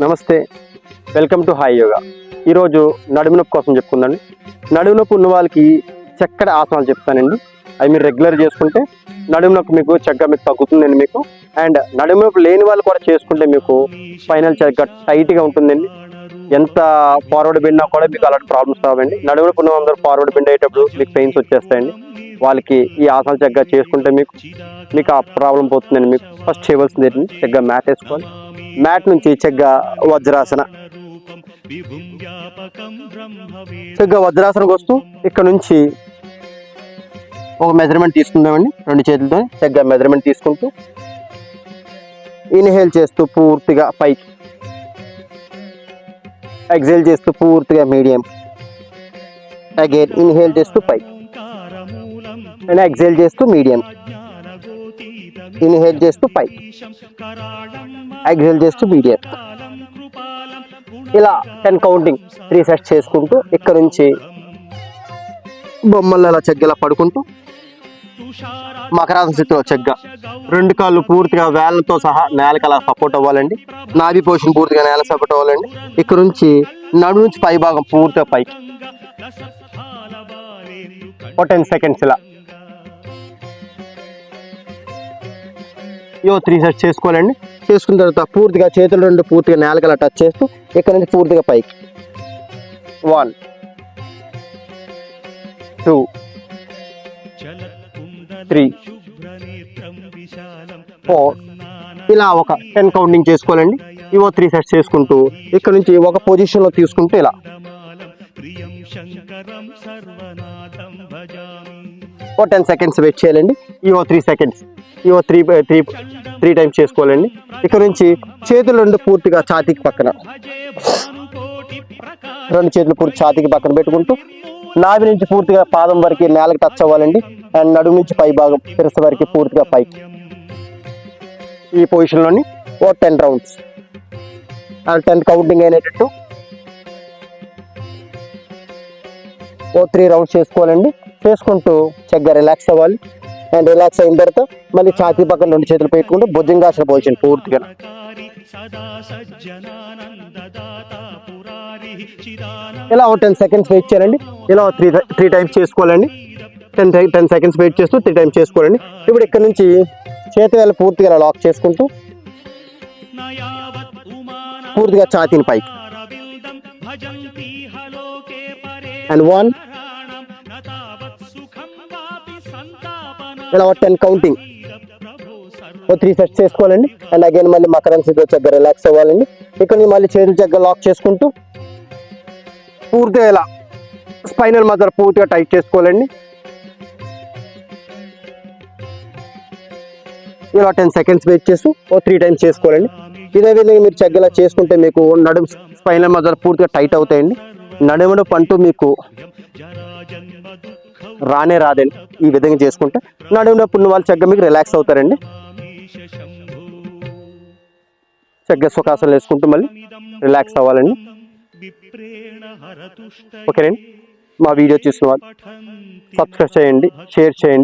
నమస్తే, welcome to hi yoga. ఈరోజు నడుము నొప్పి కోసం చెప్పుకుందండి. నడుము నొప్పి ఉన్న వాళ్ళకి చక్కటి ఆసనాలు చెప్తానండి. అవి మీరు రెగ్యులర్ చేసుకుంటే నడుము నొప్పి మీకు చక్కగా మీకు తగ్గుతుందండి మీకు. అండ్ నడుము నొప్పి లేని వాళ్ళు కూడా చేసుకుంటే మీకు స్పైనల్ చక్కగా టైట్గా ఉంటుందండి. ఎంత ఫార్వర్డ్ బెండినా కూడా మీకు అలాంటి ప్రాబ్లమ్స్ రావండి. నడుము నొప్పి ఉన్న అందరూ ఫార్వర్డ్ బెండ్ అయ్యేటప్పుడు మీకు పెయిన్స్ వచ్చేస్తాయండి. వాళ్ళకి ఈ ఆసనాలు చక్కగా చేసుకుంటే మీకు ఆ ప్రాబ్లం పోతుందండి. మీకు ఫస్ట్ చేయవలసింది ఏంటంటే చక్కగా మ్యాట్ వేసుకోవాలి. మ్యాట్ నుంచి చక్కగా వజ్రాసన, చక్కగా వజ్రాసనకు వస్తూ ఇక్కడ నుంచి ఒక మెజర్మెంట్ తీసుకుందామండి. 2 చేతులతో చక్కగా మెజర్మెంట్ తీసుకుంటూ ఇన్హేల్ చేస్తూ పూర్తిగా పైకి, ఎక్సేల్ చేస్తూ పూర్తిగా మీడియం, అగైన్ ఇన్హేల్ చేస్తూ పైకి అండ్ ఎక్సేల్ చేస్తూ మీడియం, ఇన్హేల్ చేస్తూ పైకి, ఎక్సేల్ చేస్తూ మీడియం. ఇలా 10 కౌంటింగ్ 3 సెట్స్ చేసుకుంటూ ఇక్కడ నుంచి బొమ్మల్లో అలా చెగ్గలా పడుకుంటూ మకరాసన స్థితిలో చెగ్గా 2 కాళ్ళు పూర్తిగా వేళ్ళతో సహా నేలకు అలా సపోర్ట్ అవ్వాలండి. నాభి పోషన్ పూర్తిగా నేల సపోర్ట్ అవ్వాలండి. ఇక్కడ నుంచి నడు నుంచి పై భాగం పూర్తిగా పైకి 10 సెకండ్స్ ఇలా 3 సెట్స్ చేసుకోవాలండి. చేసుకున్న తర్వాత పూర్తిగా చేతులు 2 పూర్తిగా నేలకలా టచ్ చేస్తూ ఇక్కడ నుంచి పూర్తిగా పైకి 1 2 3 4 ఇలా ఒక 10 కౌంటింగ్ చేసుకోవాలండి. 3 సెట్స్ చేసుకుంటూ ఇక్కడ నుంచి ఒక పొజిషన్లో తీసుకుంటూ ఇలా 10 సెకండ్స్ వెయిట్ చేయాలండి. 3 సెకండ్స్ 3 టైమ్స్ చేసుకోవాలండి. ఇక్కడ నుంచి చేతులు 2 పూర్తిగా ఛాతీకి పక్కన, 2 చేతులు పూర్తి ఛాతీకి పక్కన పెట్టుకుంటూ నాభి నుంచి పూర్తిగా పాదం వరకు నేలకు టచ్ అవ్వాలండి. అండ్ నడుము నుంచి పై భాగం తెరస వరకు పూర్తిగా పైకి ఈ పొజిషన్లోని 10 రౌండ్స్ 10 కౌంటింగ్ అయినట్టు 3 రౌండ్స్ చేసుకోవాలండి. చేసుకుంటూ చక్కగా రిలాక్స్ అవ్వాలి. అండ్ రిలాక్స్ అయిన తర్వాత మళ్ళీ ఛాతీ పక్కన 2 చేతులు పెట్టుకుంటూ భుజంగాసన పొజిషన్ పూర్తిగా ఇలా 10 సెకండ్స్ వెయిట్ చేయాలండి. ఇలా 3 టైమ్స్ చేసుకోవాలండి. 10 సెకండ్స్ వెయిట్ చేస్తూ 3 టైమ్స్ చేసుకోవాలండి. ఇప్పుడు ఇక్కడ నుంచి చేతి వేళ పూర్తిగా ఇలా లాక్ చేసుకుంటూ పూర్తిగా ఛాతీని పైకి అండ్ 1 ఇలా 10 కౌంటింగ్ 3 సెట్స్ చేసుకోవాలండి. అండ్ అగైన్ మళ్ళీ మకరం స్థితిలో చక్కగా రిలాక్స్ అవ్వాలండి. ఇక్కడ నుంచి మళ్ళీ చేతులు చక్కగా లాక్ చేసుకుంటూ పూర్తిగా ఇలా స్పైనల్ మజిల్ పూర్తిగా టైట్ చేసుకోవాలండి. ఇలా 10 సెకండ్స్ వెయిట్ చేస్తూ 3 టైమ్స్ చేసుకోవాలండి. ఇదే విధంగా మీరు చక్కగా చేసుకుంటే మీకు నడుము స్పైనల్ మజిల్ పూర్తిగా టైట్ అవుతాయండి. నడుమును పంటూ మీకు రాదండి. ఈ విధంగా చేసుకుంటే నడుము నొప్పి ఉన్న వాళ్ళు చక్కగా మీకు రిలాక్స్ అవుతారండి. చక్కగా సుఖాసనాలు వేసుకుంటూ మళ్ళీ రిలాక్స్ అవ్వాలండి. ఓకేనండి. మా వీడియో చూసిన వాళ్ళు సబ్స్క్రైబ్ చేయండి, షేర్ చేయండి.